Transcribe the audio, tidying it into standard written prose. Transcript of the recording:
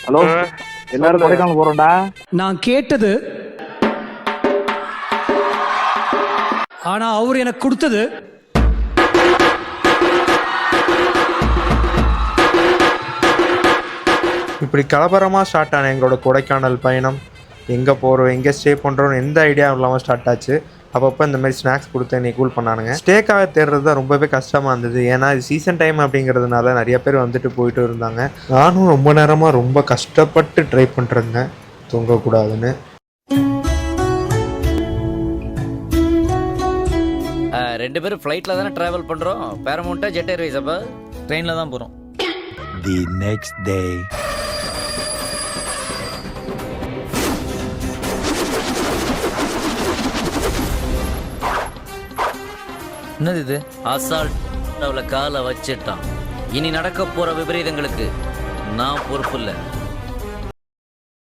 Hello, எல்லாரும் கொடைக்கானல் போறோம்டா. நான் கேட்டது, ஆனா அவர் எனக்கு கொடுத்தது இப்படி கலவரமாக ஸ்டார்ட் ஆன எங்களோட கொடைக்கானல் பயணம் எங்கே போகிறோம், எங்கே ஸ்டே பண்ணுறோன்னு எந்த ஐடியாவும் இல்லாமல் ஸ்டார்ட் ஆச்சு. அப்பப்போ இந்த மாதிரி ஸ்நாக்ஸ் கொடுத்து என்னை கூல் பண்ணானுங்க. ஸ்டேக்காக தேடுறது தான் ரொம்பவே கஷ்டமாக இருந்தது. ஏன்னா இது சீசன் டைம் அப்படிங்கிறதுனால நிறைய பேர் வந்துட்டு போயிட்டு இருந்தாங்க. நானும் ரொம்ப நேரமாக ரொம்ப கஷ்டப்பட்டு ட்ரை பண்ணுறேங்க தூங்கக்கூடாதுன்னு. ரெண்டு பேரும் ஃப்ளைட்டில் தானே ட்ராவல் பண்ணுறோம். பேரமௌண்ட்டாக ஜெட் ஏர்வேஸ் அப்போ ட்ரெயினில் தான் போகிறோம். The next day. என்னது இது? அசால்ட் அவளை காலை வச்சிட்டான். இனி நடக்க போகிற விபரீதங்களுக்கு நான் பொறுப்பு இல்லை.